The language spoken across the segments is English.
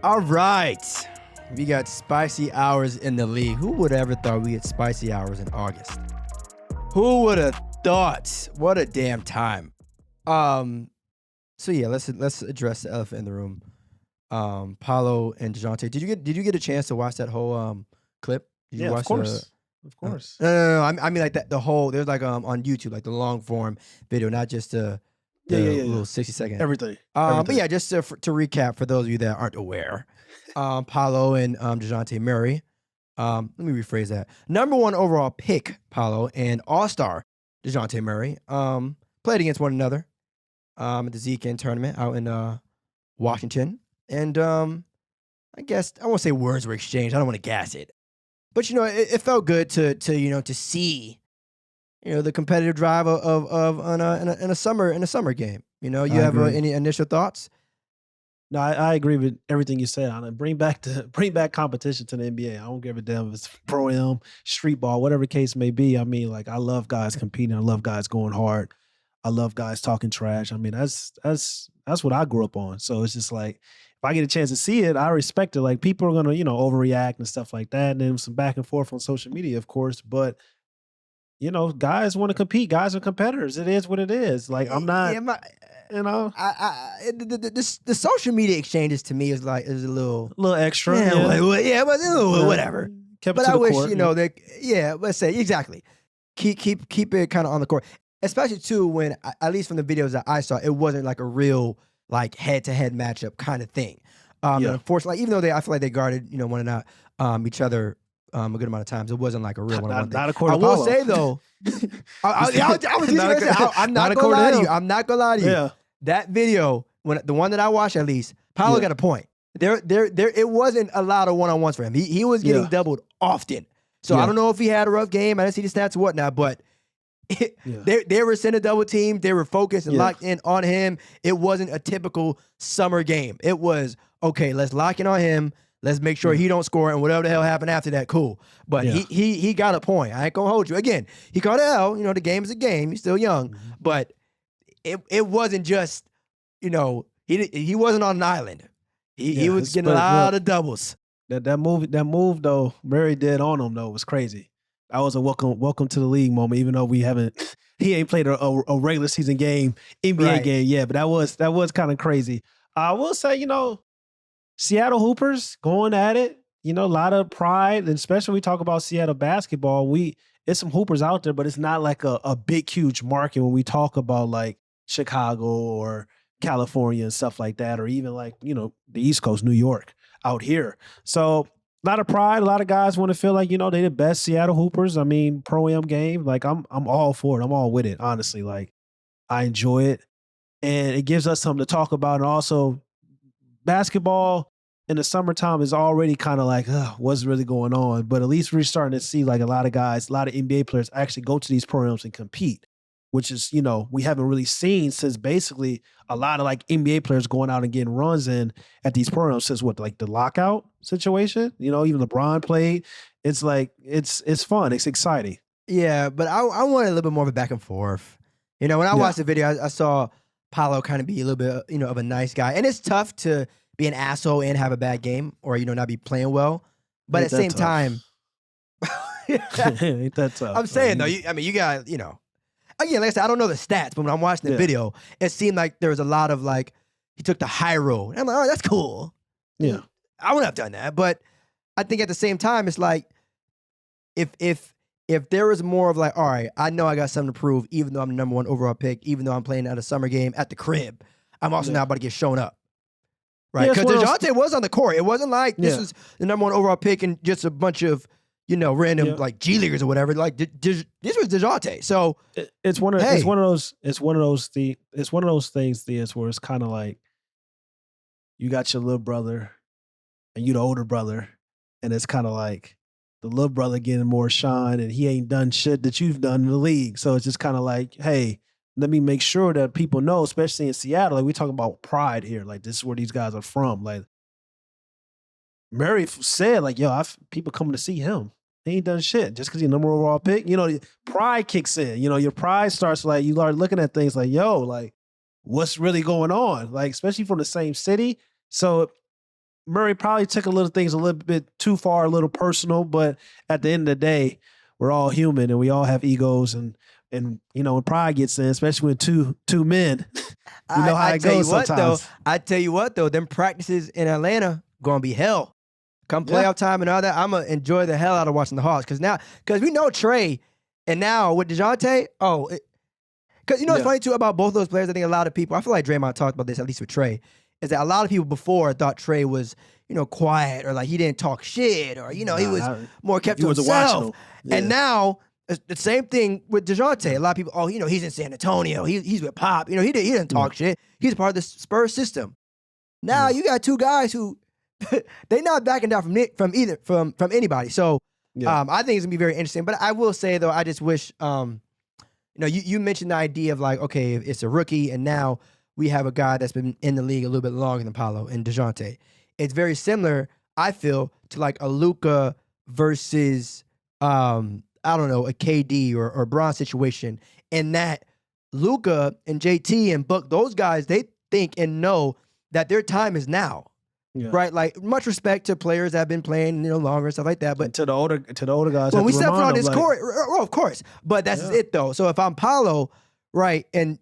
All right. We got spicy hours in the league. Who would have ever thought we had spicy hours in August? Who would have thought? What a damn time. So yeah, let's address the elephant in the room. Paolo and Dejounte. Did you get a chance to watch that whole clip? Did you watch of course. Of course. No. I mean like that the whole there's like on YouTube like the long form video, not just the little 60-second. Everything. But yeah, just to recap for those of you that aren't aware, Paolo and Dejounte Murray. Let me rephrase that. Number 1 overall pick, Paolo, and all-star Dejounte Murray played against one another at the Zeke tournament out in Washington. And I guess I won't say words were exchanged. I don't want to gas it. But it felt good to see the competitive drive in a summer game. You have any initial thoughts? No, I agree with everything you said on it. Bring back competition to the NBA. I don't give a damn if it's pro-am, street ball, whatever the case may be. I mean, like, I love guys competing. I love guys going hard. I love guys talking trash. I mean, that's what I grew up on. So it's just like, if I get a chance to see it, I respect it. Like, people are gonna overreact and stuff like that. And then some back and forth on social media, of course. But guys want to compete. Guys are competitors. It is what it is. Like, I'm not. The social media exchanges to me is a little extra. But whatever. Kept but it to I the wish court, let's say exactly. Keep it kind of on the court, especially too when at least from the videos that I saw, it wasn't like a real like head-to-head matchup kind of thing. And unfortunately, even though I feel like they guarded one another each other a good amount of times, it wasn't like a real one-on-one thing. Not according I to will say though, I'm not gonna lie to you. I'm not gonna lie to you. Yeah. That video, the one that I watched at least, Paolo got a point. There, it wasn't a lot of one-on-ones for him. He was getting doubled often. So I don't know if he had a rough game. I didn't see the stats and whatnot, but they were sent a double team. They were focused and locked in on him. It wasn't a typical summer game. It was, okay, let's lock in on him. Let's make sure he don't score, and whatever the hell happened after that, cool. But he got a point. I ain't gonna hold you. Again, he caught an L. The game is a game. He's still young, but it wasn't just he wasn't on an island. He was getting a lot of doubles. That move though, Murray did on him though was crazy. That was a welcome to the league moment. Even though he ain't played a regular season game, NBA game yet, but that was kind of crazy. I will say, Seattle Hoopers going at it. A lot of pride, and especially when we talk about Seattle basketball. It's some Hoopers out there, but it's not like a big, huge market when we talk about like Chicago or California and stuff like that, or even like, the East Coast, New York out here. So a lot of pride. A lot of guys want to feel like, they the best Seattle Hoopers. I mean, pro-am game. Like, I'm all for it. I'm all with it, honestly. Like, I enjoy it. And it gives us something to talk about. And also, basketball in the summertime is already kind of like, what's really going on? But at least we're starting to see like a lot of guys, a lot of NBA players actually go to these programs and compete, which is, we haven't really seen since basically a lot of like NBA players going out and getting runs in at these programs since like the lockout situation. Even LeBron played. It's like, it's fun. It's exciting. Yeah, but I wanted a little bit more of a back and forth. When I watched the video, I saw Paolo kind of be a little bit, of a nice guy. And it's tough to be an asshole and have a bad game or, not be playing well. But at the same time, ain't that tough? I'm saying, though, you got, again, like I said, I don't know the stats, but when I'm watching the video, it seemed like there was a lot of like, he took the high road. And I'm like, oh, that's cool. Yeah. I wouldn't have done that. But I think at the same time, it's like, if there was more of like, all right, I know I got something to prove, even though I'm the number 1 overall pick, even though I'm playing at a summer game at the crib, I'm also now about to get shown up. Right? Because Dejounte was on the court. It wasn't like this was the number 1 overall pick and just a bunch of, random like G Leaguers or whatever. Like this was Dejounte. So it's one of those things, where it's kind of like you got your little brother and you the older brother, and it's kind of like the little brother getting more shine, and he ain't done shit that you've done in the league. So it's just kind of like, hey, let me make sure that people know, especially in Seattle, like we talk about pride here. Like, this is where these guys are from. Like, Murray said, like, people coming to see him. He ain't done shit just because he's number overall pick. Pride kicks in. Your pride starts like, you start looking at things like, like, what's really going on? Like, especially from the same city. So Murray probably took things a little bit too far, a little personal, but at the end of the day, we're all human and we all have egos and when pride gets in, especially with two men, you know how it goes sometimes. I tell you what though, them practices in Atlanta gonna be hell. Come playoff time and all that, I'm gonna enjoy the hell out of watching the Hawks because we know Trey, and now with Dejounte, because it's funny too about both those players. I think a lot of people, I feel like Draymond talked about this at least with Trey, is that a lot of people before thought Trey was quiet or like he didn't talk shit or he was more kept to himself. And now the same thing with Dejounte. A lot of people, he's in San Antonio. He's with Pop. He didn't talk shit. He's a part of the Spurs system. Now you got two guys who they not backing down from anybody. So I think it's gonna be very interesting. But I will say though, I just wish you mentioned the idea of like, okay, it's a rookie and now we have a guy that's been in the league a little bit longer than Paolo and Dejounte. It's very similar, I feel, to like a Luka versus I don't know, a KD or Bron situation, in that Luka and JT and Book, those guys, they think and know that their time is now. Yeah. Right? Like, much respect to players that have been playing, longer and stuff like that. But to the older guys, when we step on this court, well, of course. But that's it though. So if I'm Paolo, right, and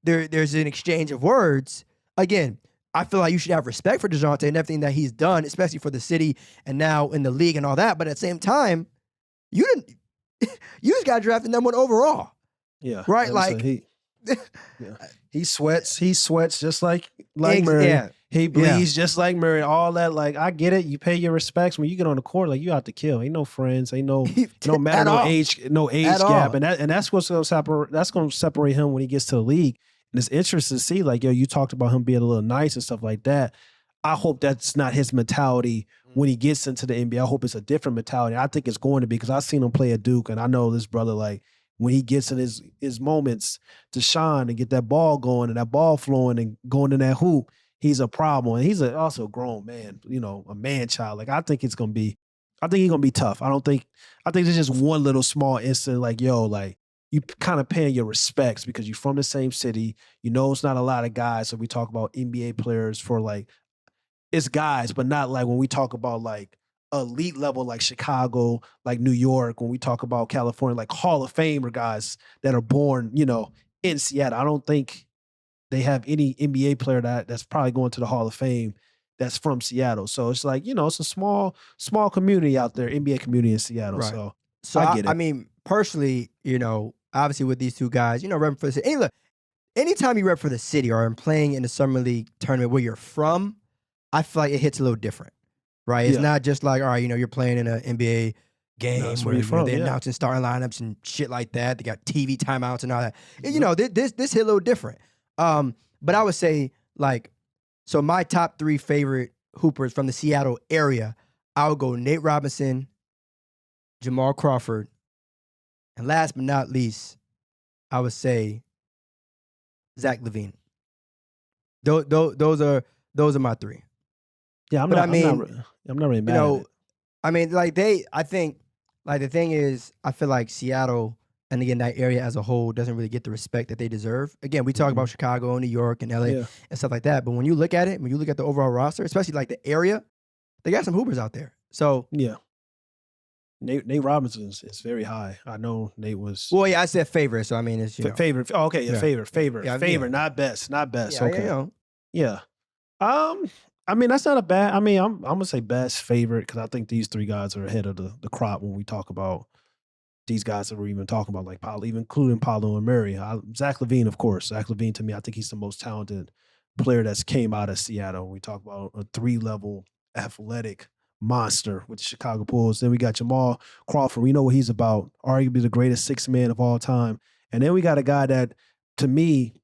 there's an exchange of words, again, I feel like you should have respect for Dejounte and everything that he's done, especially for the city and now in the league and all that. But at the same time, you just got drafted number 1 overall. Yeah. Right? Like he sweats just like Murray. Yeah. He bleeds just like Murray. All that, like, I get it. You pay your respects when you get on the court. Like, you out to kill. Ain't no friends. Ain't no matter no age gap. And that's what's gonna separate. That's gonna separate him when he gets to the league. And it's interesting to see. Like, you talked about him being a little nice and stuff like that. I hope that's not his mentality when he gets into the NBA. I hope it's a different mentality. I think it's going to be, because I've seen him play at Duke, and I know this brother, like, when he gets in his moments to shine and get that ball going and that ball flowing and going in that hoop, he's a problem. And he's also a grown man, a man child. Like, I think he's going to be tough. I think there's just one little small incident, like, you kind of paying your respects because you're from the same city. It's not a lot of guys. So we talk about NBA players for, like, it's guys, but not like when we talk about like elite level, like Chicago, like New York, when we talk about California, like Hall of Famer guys that are born, in Seattle. I don't think they have any NBA player that's probably going to the Hall of Fame that's from Seattle. So it's like, it's a small community out there, NBA community in Seattle. Right. So I get it. I mean, personally, obviously with these two guys, repping for the city. Look, anytime you rep for the city or playing in the Summer League tournament where you're from, I feel like it hits a little different, right? It's not just like, all right, you're playing in an NBA game where they're announcing starting lineups and shit like that. They got TV timeouts and all that. This hit a little different. But I would say, like, so my top 3 favorite hoopers from the Seattle area, I would go Nate Robinson, Jamal Crawford, and last but not least, I would say Zach LaVine. Those are my 3. Yeah, I'm not really mad at it. I mean, I think, like, the thing is, I feel like Seattle, and again, that area as a whole, doesn't really get the respect that they deserve. Again, we talk about Chicago, New York, and LA, and stuff like that. But when you look at it, when you look at the overall roster, especially like the area, they got some hoopers out there. So yeah, Nate Robinson is very high. I know Nate was. Well, yeah, I said favorite, so I mean, it's favorite. Oh, okay, favorite, not best, Yeah, okay, yeah. I mean, that's not a bad. I mean, I'm gonna say best favorite because I think these 3 guys are ahead of the crop when we talk about these guys that we're even talking about, like Paolo, even including Paolo and Murray. Zach LaVine, of course. Zach LaVine, to me, I think he's the most talented player that's came out of Seattle. When we talk about a 3-level athletic monster with the Chicago Bulls. Then we got Jamal Crawford. We know what he's about. Arguably the greatest 6 man of all time. And then we got a guy that, to me,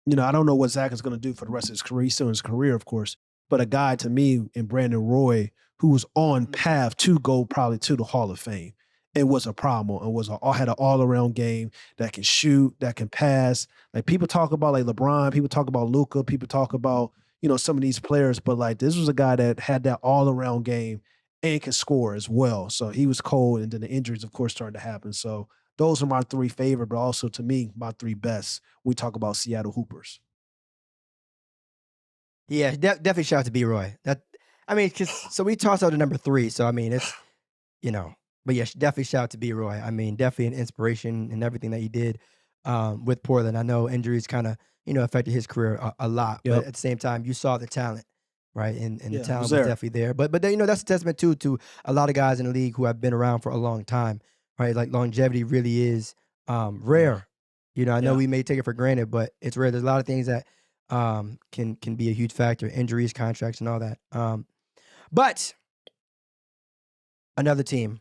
I don't know what Zach is going to do for the rest of his career. He's still in his career, of course. But a guy, to me, in Brandon Roy, who was on path to go probably to the Hall of Fame. It was a problem. It had an all-around game that can shoot, that can pass. Like, people talk about, like, LeBron, people talk about Luka, people talk about, some of these players, but, like, this was a guy that had that all-around game and can score as well. So he was cold, and then the injuries, of course, started to happen. So those are my 3 favorite, but also, to me, my 3 best when we talk about Seattle Hoopers. Yeah, definitely shout out to B-Roy. I mean, so we tossed out the number 3. So I mean, it's but yeah, definitely shout out to B. Roy. I mean, definitely an inspiration in everything that he did with Portland. I know injuries kind of affected his career a lot, but at the same time, you saw the talent, right? And the talent was definitely there. But that's a testament too to a lot of guys in the league who have been around for a long time, right? Like longevity really is rare. I know we may take it for granted, but it's rare. There's a lot of things that can be a huge factor: injuries, contracts, and all that. But another team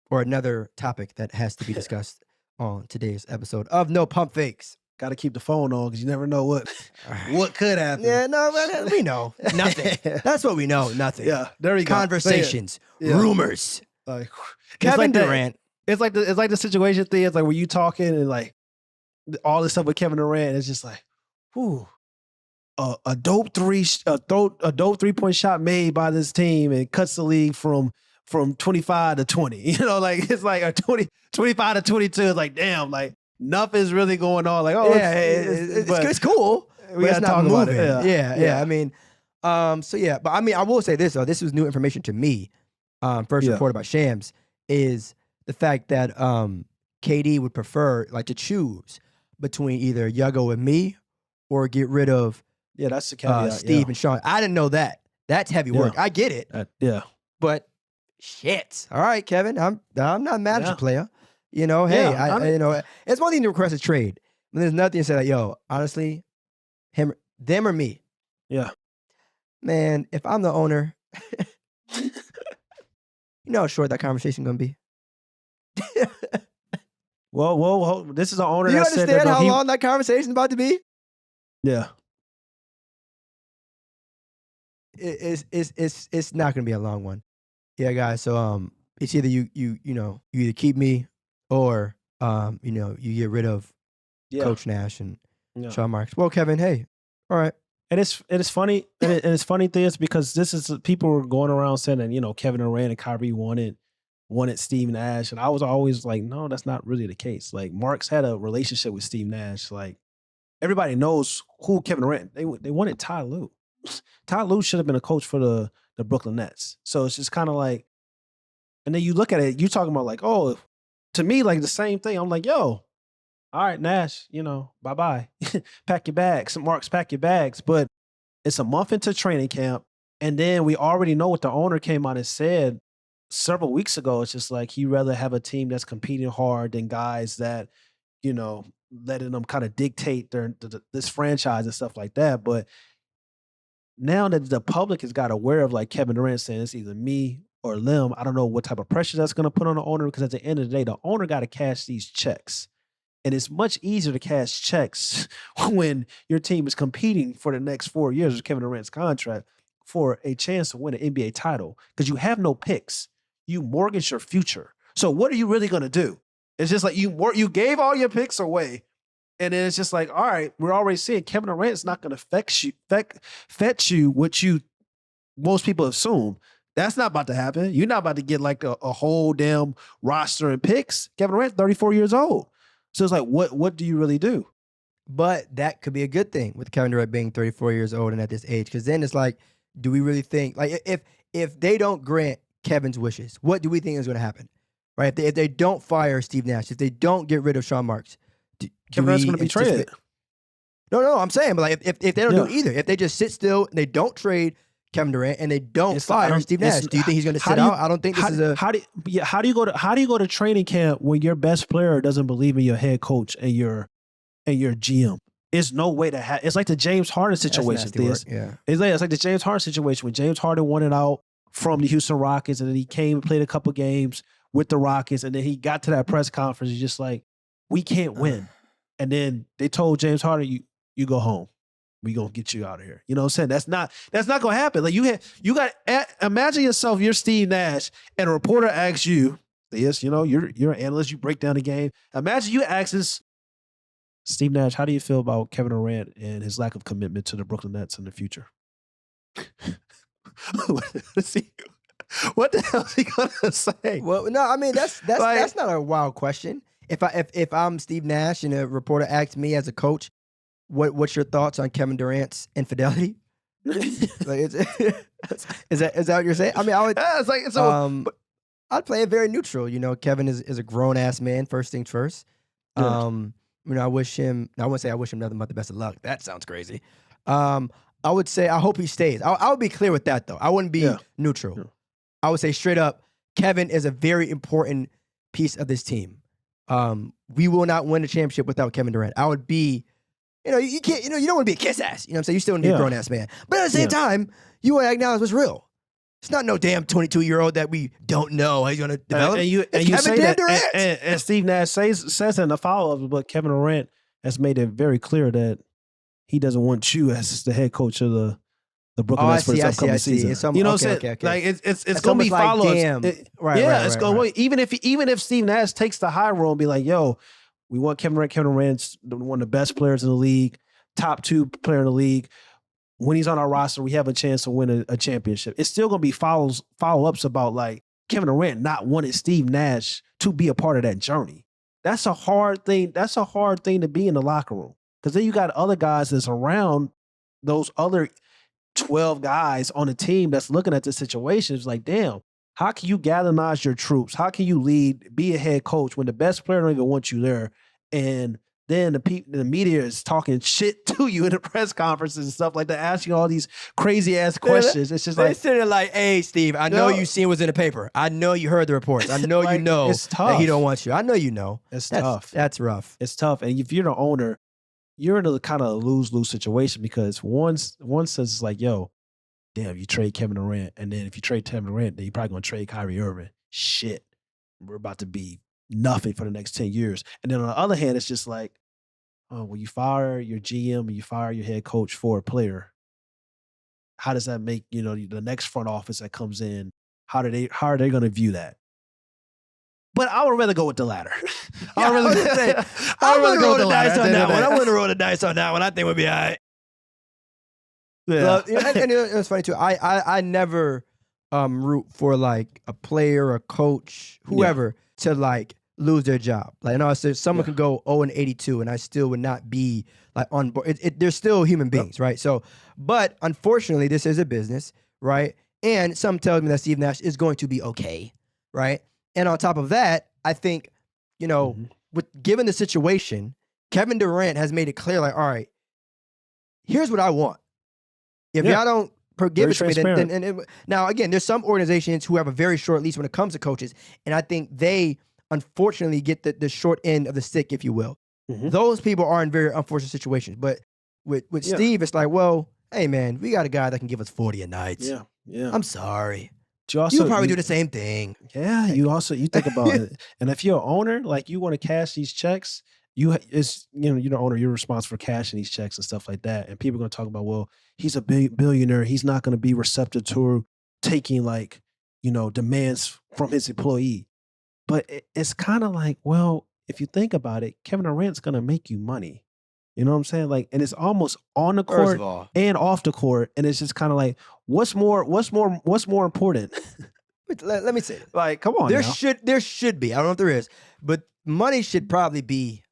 or another topic that has to be discussed on today's episode of No Pump Fakes. Got to keep the phone on because you never know what could happen. Yeah, no, we know nothing. That's what we know. Nothing. Yeah, there we go. Conversations, rumors. Like Kevin Durant. It's like the situation thing. It's like when you talking and like all this stuff with Kevin Durant. It's just like, whoo, a dope 3-point shot made by this team and cuts the league from 25 to 20. Like it's like a 25 to 22. It's like, damn, like nothing's really going on. Like, it's cool. We got to talk about it. Yeah. I mean, but I mean, I will say this though. This was new information to me. First reported by Shams is the fact that KD would prefer like to choose between either Yuggo and me or get rid of that's the caveat, Steve and Sean. I didn't know that. That's heavy work. I get it. But shit. All right, Kevin. I'm not mad at you, player. Hey, it's one thing to request a trade. But there's nothing to say like, yo, honestly, them or me. Yeah. Man, if I'm the owner, you know how short that conversation gonna be. Well, this is an owner you that said that. You understand how long that conversation's about to be? Yeah. It's not gonna be a long one. Yeah, guys. So it's either you either keep me or you get rid of Coach Nash and Sean Marks. Well, Kevin, hey, all right. And it's funny, and it's funny things because this is people were going around saying that Kevin Durant and Kyrie wanted Steve Nash, and I was always like, no, that's not really the case. Like Marks had a relationship with Steve Nash. Like everybody knows who Kevin Durant. They wanted Ty Lue. Ty Lue should have been a coach for the Brooklyn Nets. So it's just kind of like, and then you look at it, you talking about like, oh, to me like the same thing. I'm like, yo, all right, Nash, bye-bye. Pack your bags. Marks, pack your bags. But it's a month into training camp. And then we already know what the owner came out and said several weeks ago. It's just like he'd rather have a team that's competing hard than guys that, letting them kind of dictate this franchise and stuff like that. But now that the public has got aware of like Kevin Durant saying it's either me or them, I don't know what type of pressure that's going to put on the owner because at the end of the day, the owner got to cash these checks. And it's much easier to cash checks when your team is competing for the next 4 years of Kevin Durant's contract for a chance to win an NBA title because you have no picks. You mortgage your future. So what are you really going to do? It's just like you gave all your picks away. And then it's just like, all right, we're already seeing Kevin Durant's not going to fetch you what most people assume. That's not about to happen. You're not about to get like a whole damn roster and picks. Kevin Durant, 34 years old. So it's like, what do you really do? But that could be a good thing with Kevin Durant being 34 years old and at this age. Because then it's like, do we really think, like if they don't grant Kevin's wishes, what do we think is going to happen? Right? If they don't fire Steve Nash, if they don't get rid of Sean Marks, Kevin Durant's going to be traded. No, I'm saying, but like if they don't do either, if they just sit still and they don't trade Kevin Durant and they don't fire Steve Nash, do you think he's going to sit out? I don't think this is a. How do you go to training camp when your best player doesn't believe in your head coach and your GM? There's no way to have. It's like the James Harden situation. It's like the James Harden situation when James Harden wanted out from the Houston Rockets and then he came and played a couple games with the Rockets and then he got to that press conference. He's just like, we can't win. And then they told James Harden, you go home. We gonna get you out of here. You know what I'm saying? That's not gonna happen. Like you got imagine yourself, you're Steve Nash, and a reporter asks you, yes, you're an analyst, you break down the game. Imagine you ask this, Steve Nash, how do you feel about Kevin Durant and his lack of commitment to the Brooklyn Nets in the future? What the hell is he gonna say? Well, no, I mean that's not a wild question. If I'm Steve Nash and a reporter asks me as a coach, what's your thoughts on Kevin Durant's infidelity? Like, is that what you're saying? I mean, I would. It's like so. I'd play it very neutral. You know, Kevin is a grown ass man. First things first. You know, I wish him. I wouldn't say I wish him nothing but the best of luck. That sounds crazy. I would say I hope he stays. I would be clear with that though. I wouldn't be neutral. Yeah. I would say straight up, Kevin is a very important piece of this team. We will not win a championship without Kevin Durant. I would be, you know, you can't, you know, you don't want to be a kiss ass. You know what I'm saying? You still want to be a grown ass man. But at the same time, you want to acknowledge what's real. It's not no damn 22-year-old that we don't know how he's going to develop. And you say that, and Steve Nash says in the follow-up, but Kevin Durant has made it very clear that he doesn't want you as the head coach of the Brooklyn Nets for this upcoming season. You know what I'm saying? Like it's going to be follow-ups. It's going to even if Steve Nash takes the high road and be like, yo, we want Kevin Durant. Kevin Durant's one of the best players in the league, top 2 player in the league. When he's on our roster, we have a chance to win a championship. It's still going to be follow-ups about like Kevin Durant not wanting Steve Nash to be a part of that journey. That's a hard thing. That's a hard thing to be in the locker room, because then you got other guys that's around those other 12 guys on the team that's looking at the situation. It's like, damn, how can you galvanize your troops? How can you lead, be a head coach when the best player don't even want you there? And then the media is talking shit to you in the press conferences and stuff like that, asking all these crazy ass questions. It's just they're like, sitting like, hey, Steve, I know you seen what's in the paper. I know you heard the reports. I know like, you know that he don't want you. I know you know. That's tough. That's rough. It's tough. And if you're the owner, you're in a kind of lose-lose situation, because one says it's like, yo, damn, you trade Kevin Durant, and then if you trade Kevin Durant, then you're probably going to trade Kyrie Irving. Shit, we're about to be nothing for the next 10 years. And then on the other hand, it's just like, oh, when you fire your GM and you fire your head coach for a player, how does that make, you know, the next front office that comes in, how are they going to view that? But I would rather go with the latter. I'm going to roll the dice on that one. I'm going to roll the dice on that one. I think we'll be all right. Yeah. And it's funny too. I never root for like a player, a coach, whoever to like lose their job. Like, I know someone can go 0-82 and I still would not be like on board. They're still human beings, right? So, but unfortunately, this is a business, right? And some tells me that Steve Nash is going to be okay, right? And on top of that, I think, you know, given the situation, Kevin Durant has made it clear, like, all right, here's what I want. If y'all don't give it to me, then now again, there's some organizations who have a very short leash when it comes to coaches, and I think they unfortunately get the short end of the stick, if you will. Those people are in very unfortunate situations. But with Steve, it's like, well, hey man, we got a guy that can give us 40 a night. Yeah. I'm sorry. You probably do the same thing. Yeah, you think about it. And if you're an owner, like you want to cash these checks, you're the owner, you're responsible for cashing these checks and stuff like that. And people are going to talk about, well, he's a billionaire. He's not going to be receptive to taking like, you know, demands from his employee. But it's kind of like, well, if you think about it, Kevin Durant's going to make you money. You know what I'm saying? Like, and it's almost on the court and off the court. And it's just kind of like, what's more important? Let me say it. Like, come on. There should be. I don't know if there is, but money should probably be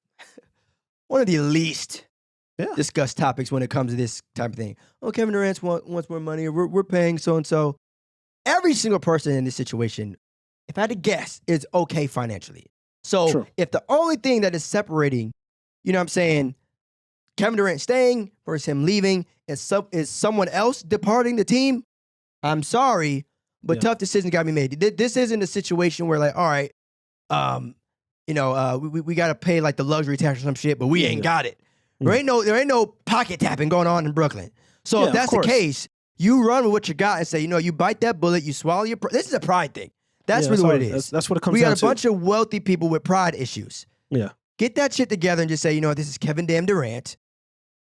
one of the least discussed topics when it comes to this type of thing. Oh, Kevin Durant wants more money, or we're paying so and so. Every single person in this situation, if I had to guess, is okay financially. So if the only thing that is separating, you know what I'm saying, Kevin Durant staying versus him leaving is someone else departing the team, I'm sorry, but tough decisions got to be made. This isn't a situation where like, all right, you know, we got to pay like the luxury tax or some shit, but we ain't got it. There ain't no pocket tapping going on in Brooklyn. So if that's the case, you run with what you got and say, you know, you bite that bullet, you swallow your this is a pride thing. That's really what it is. That's what it comes down to. We got a bunch of wealthy people with pride issues. Yeah. Get that shit together and just say, you know what, this is Kevin damn Durant.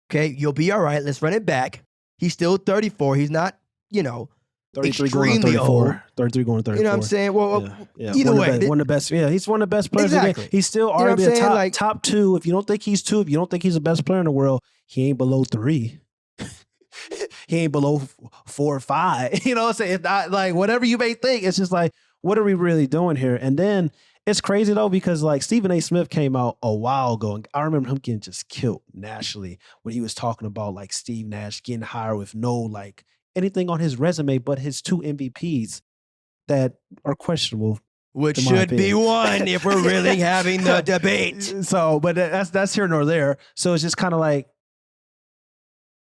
Okay, you'll be all right. Let's run it back. He's still 34. He's not, you know, 33 going on 34. 33 going on 34. You know what I'm saying? Well, either way. One of the best. Yeah, he's one of the best players in the game. He's still arguably top 2. If you don't think he's 2, if you don't think he's the best player in the world, he ain't below 3. He ain't below 4 or 5. You know what I'm saying? It's not like whatever you may think. It's just like, what are we really doing here? And then It's crazy though, because like Stephen A. Smith came out a while ago, and I remember him getting just killed nationally when he was talking about like Steve Nash getting hired with no like anything on his resume but his 2 MVPs that are questionable. Which should be one if we're really having the debate. So, but that's here nor there. So it's just kind of like,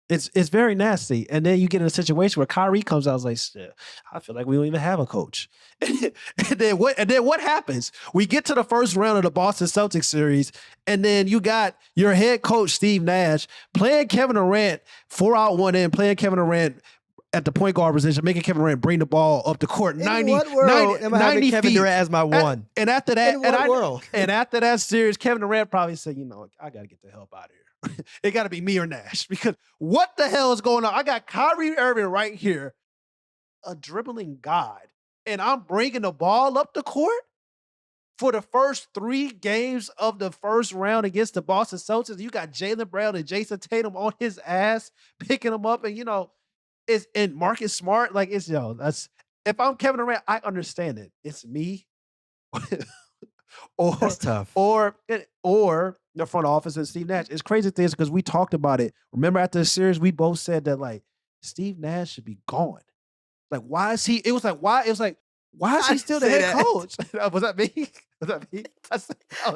it's very nasty. And then you get in a situation where Kyrie comes out and is like, shit, I feel like we don't even have a coach. and then what happens? We get to the first round of the Boston Celtics series, and then you got your head coach, Steve Nash, playing Kevin Durant 4 out, 1 in, playing Kevin Durant at the point guard position, making Kevin Durant bring the ball up the court. In what world am I having Kevin Durant as my one? And after that, in what world? And after that series, Kevin Durant probably said, you know, I got to get the help out of here. It got to be me or Nash, because what the hell is going on? I got Kyrie Irving right here, a dribbling god, and I'm bringing the ball up the court for the first 3 games of the first round against the Boston Celtics. You got Jaylen Brown and Jason Tatum on his ass, picking him up, and you know, it's in Marcus Smart. Like, it's, that's, if I'm Kevin Durant, I understand it. It's me. Or that's tough. Or the front office and Steve Nash. It's crazy things because we talked about it. Remember after the series, we both said that like Steve Nash should be gone. Like, why is he? It was like, why is he still the head coach? Was that me? Was that me? Was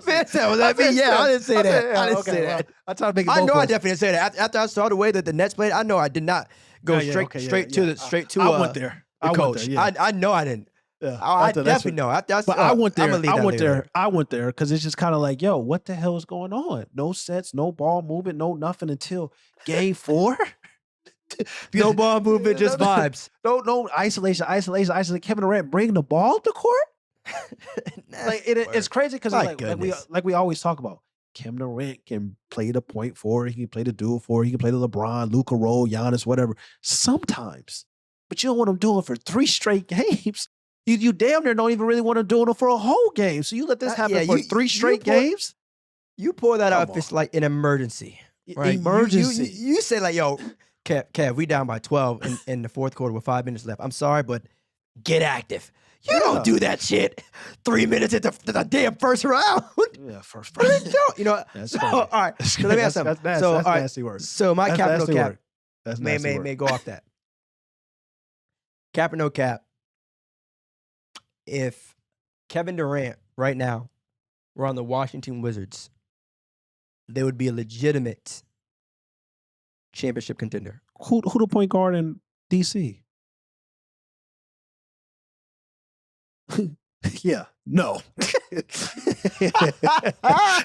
that me? Yeah, I didn't say that. I didn't say that. I tried to make it. I know I definitely didn't say that. After I saw the way that the Nets played, I know I did not go straight to I went there. I coach. I know I didn't. Yeah, I definitely know. But I went there. I went there because it's just kind of like, yo, what the hell is going on? No sets, no ball movement, no nothing until game 4. No ball movement, just vibes. No isolation. Kevin Durant bringing the ball to court. Like it's crazy because like we always talk about. Kevin Durant can play the point forward. He can play the dual forward. He can play the LeBron, Luka role, Giannis, whatever. Sometimes, but you don't want him doing it for 3 straight games. You damn near don't even really want to do it for a whole game. So you let this happen for 3 straight games? You pour that out if it's like an emergency. Right? Emergency. You say like, yo, Kev, we down by 12 in the fourth quarter with 5 minutes left. I'm sorry, but get active. You don't do that shit 3 minutes into the damn first round. Yeah, first round. You know, all right. So let me ask something. That's nasty word. So my cap or no cap may go off that. Cap or no cap. If Kevin Durant right now were on the Washington Wizards, they would be a legitimate championship contender. Who the point guard in DC? Yeah, no.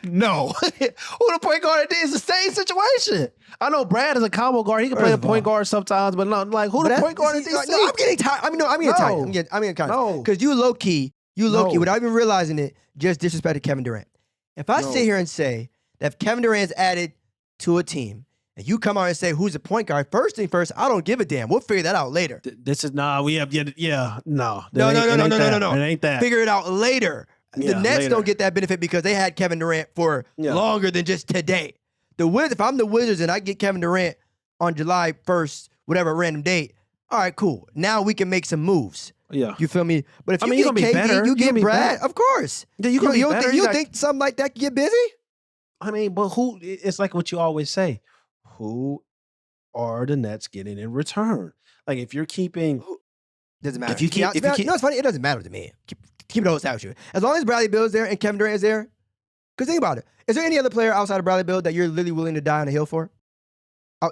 No. Who the point guard is the same situation. I know Brad is a combo guard. He can play the point guard sometimes, but not like who the point guard in DC? No, I'm getting tired. I'm getting tired. I'm getting tired. Because you low key, without even realizing it, just disrespected Kevin Durant. If I sit here and say that if Kevin Durant's added to a team, and you come out and say who's the point guard, first thing first, I don't give a damn. We'll figure that out later. This is no. It ain't that. Figure it out later. The Nets don't get that benefit because they had Kevin Durant for longer than just today. If I'm the Wizards and I get Kevin Durant on July 1st, whatever random date, all right, cool. Now we can make some moves. Yeah. You feel me? But if you get KD, you get Brad, of course. You think something like that can get busy? I mean, but who? It's like what you always say. Who are the Nets getting in return? Like if you're keeping, doesn't matter. It's funny. It doesn't matter to me. Keep it all established. As long as Bradley Beal's there and Kevin Durant is there, because think about it. Is there any other player outside of Bradley Beal that you're literally willing to die on the hill for?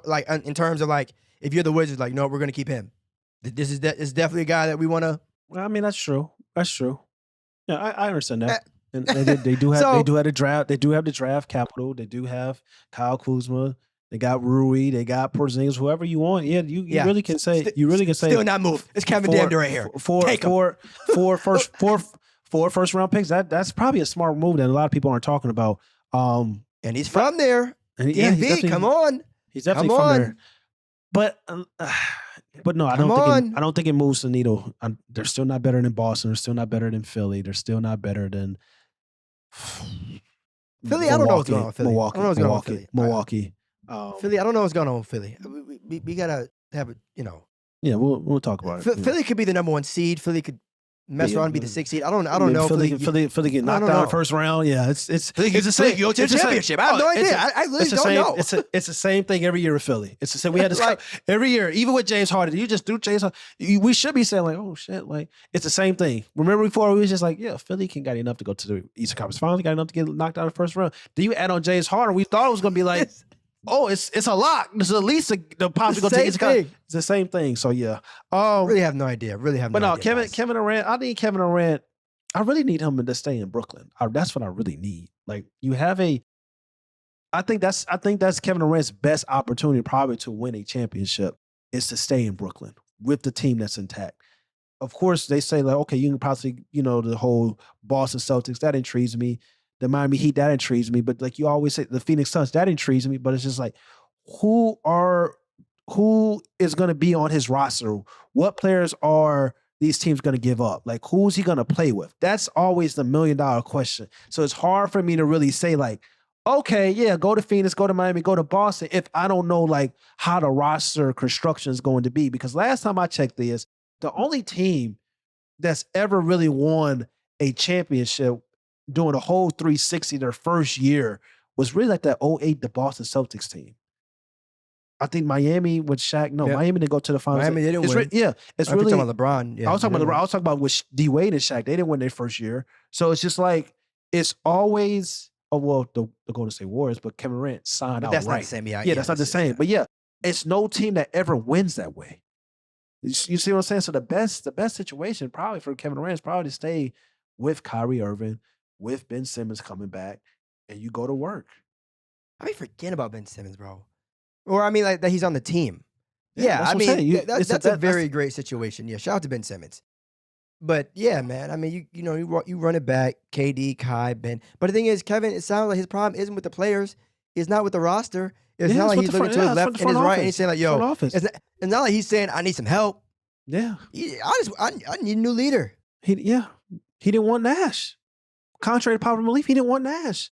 Like in terms of like, if you're the Wizards, like no, we're gonna keep him. This is definitely a guy that we want to. Well, I mean, that's true. Yeah, I understand that. And they do have the draft. They do have the draft capital. They do have Kyle Kuzma. They got Rui. They got Porzingis. Whoever you want. Yeah, you really can say. Still not move. It's Kevin Durant here. Four first round picks. That's probably a smart move that a lot of people aren't talking about. And he's from there. And come on. He's definitely from there. But no, I don't think it moves the needle. They're still not better than Boston. They're still not better than Philly. They're still not better than Philly. I don't know what's going on with Philly. Milwaukee. Philly. I don't know what's going on with Philly. We gotta have it. Yeah, we'll talk about it. Philly could be the number 1 seed. Philly could mess around and be the 6th seed. I don't know. Philly get knocked out in the first round. Yeah, it's the same. Go to the championship. I have no idea. I really don't know. It's the same thing every year with Philly. It's the same. We had this every year, even with James Harden. You just threw James Harden. We should be saying like, oh shit, like it's the same thing. Remember before we was just like, yeah, Philly got enough to go to the Eastern Conference Finals. Got enough to get knocked out in the first round. Then you add on James Harden. We thought it was gonna be like. Oh, it's a lock. This is at least the possibility to go to it's the same thing. So yeah, really have no idea. But no, Kevin Durant. I need Kevin Durant. I really need him to stay in Brooklyn. That's what I really need. Like you have I think that's Kevin Durant's best opportunity probably to win a championship is to stay in Brooklyn with the team that's intact. Of course, they say like, okay, you can possibly the whole Boston Celtics that intrigues me. The Miami Heat, that intrigues me. But like you always say, the Phoenix Suns, that intrigues me. But it's just like, who is going to be on his roster? What players are these teams going to give up? Like, who's he going to play with? That's always the $1 million question. So it's hard for me to really say like, okay, yeah, go to Phoenix, go to Miami, go to Boston, if I don't know like how the roster construction is going to be. Because last time I checked this, the only team that's ever really won a championship doing a whole 360 their first year was really like that 2008, the Boston Celtics team. I think Miami with Shaq. No, Miami didn't go to the finals. Miami didn't win. It's really talking about LeBron. Yeah, I was talking about with D Wade and Shaq. They didn't win their first year. So it's just like it's always the Golden State Warriors, but Kevin Durant signed out. That's right. Not the same. Yeah, that's not the same. But yeah, it's no team that ever wins that way. You see what I'm saying? So the best situation probably for Kevin Durant is probably to stay with Kyrie Irving, with Ben Simmons coming back, and you go to work. I be forgetting about Ben Simmons, bro. Or I mean, like that he's on the team. Yeah, I mean that's a very great situation. Yeah, shout out to Ben Simmons. But yeah, man, I mean, you run it back, KD, Kai, Ben. But the thing is, Kevin, it sounds like his problem isn't with the players. It's not with the roster. It's not like he's looking to his left and his right, and he's saying like, "Yo," it's not like he's saying, "I need some help." Yeah, I need a new leader. He didn't want Nash. Contrary to popular belief, he didn't want Nash.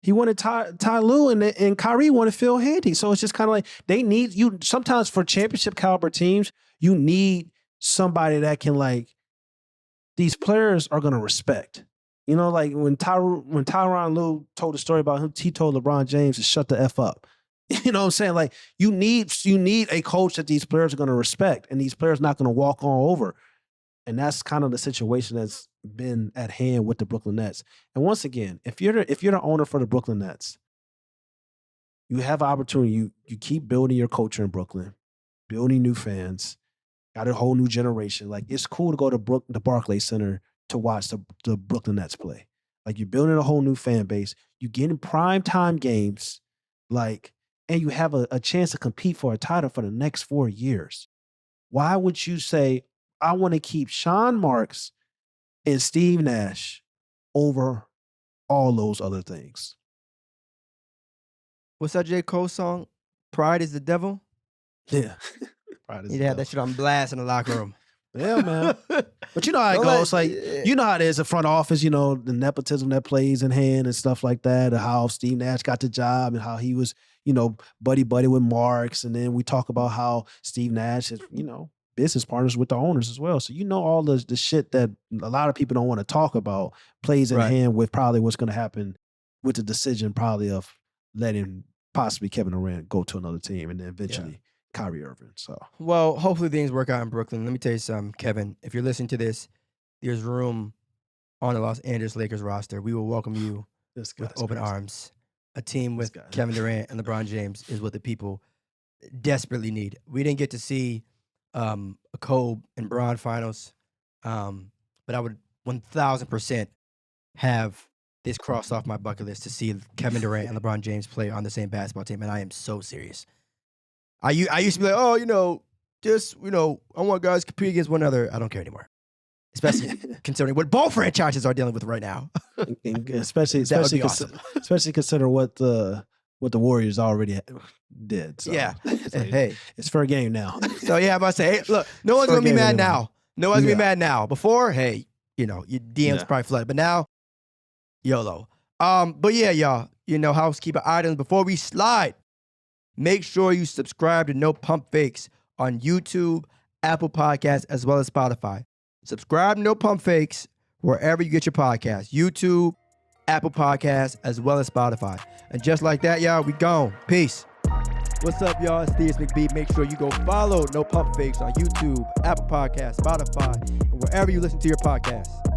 He wanted Ty Lue and Kyrie wanted Phil Handy. So it's just kind of like they need you. Sometimes for championship caliber teams, you need somebody that can like these players are going to respect. Like when Tyronn Lue told the story about him, he told LeBron James to shut the F up. You know what I'm saying? Like you need a coach that these players are going to respect, and these players not going to walk all over. And that's kind of the situation that's been at hand with the Brooklyn Nets. And once again, if you're the owner for the Brooklyn Nets, you have an opportunity. You keep building your culture in Brooklyn, building new fans, got a whole new generation. Like it's cool to go to the Barclays Center to watch the Brooklyn Nets play. Like you're building a whole new fan base. You get in prime time games, and you have a chance to compete for a title for the next 4 years. Why would you say, I want to keep Sean Marks and Steve Nash over all those other things? What's that J. Cole song? Pride is the devil? Yeah. Pride is the devil. Had that shit on blast in the locker room. Yeah, man. But you know how it goes. You know how it is, the front office, the nepotism that plays in hand and stuff like that, and how Steve Nash got the job and how he was, buddy with Marks. And then we talk about how Steve Nash is, business partners with the owners as well. So all the shit that a lot of people don't want to talk about plays in hand with probably what's going to happen with the decision probably of letting possibly Kevin Durant go to another team and then eventually Kyrie Irving. So well, hopefully things work out in Brooklyn. Let me tell you something, Kevin. If you're listening to this, there's room on the Los Angeles Lakers roster. We will welcome you with open arms. A team with Kevin Durant and LeBron James is what the people desperately need. We didn't get to see a Kobe and Bron finals, but I would 1,000% have this crossed off my bucket list to see Kevin Durant and LeBron James play on the same basketball team, and I am so serious. I used to be like, I want guys to compete against one another. I don't care anymore, especially considering what both franchises are dealing with right now. especially awesome. Especially consider what the Warriors already did. So. Yeah. Hey, it's fair game now. So yeah, I'm about to say, hey, look, no one's gonna be mad now. No one's gonna be mad now. Before, hey, your DMs probably flooded, but now, YOLO. But yeah, y'all, housekeeping items before we slide. Make sure you subscribe to No Pump Fakes on YouTube, Apple Podcasts, as well as Spotify. Subscribe to No Pump Fakes wherever you get your podcasts. YouTube, Apple Podcasts, as well as Spotify. And just like that, y'all, we gone. Peace. What's up, y'all? It's Theus McBee. Make sure you go follow No Pump Fakes on YouTube, Apple Podcasts, Spotify, and wherever you listen to your podcasts.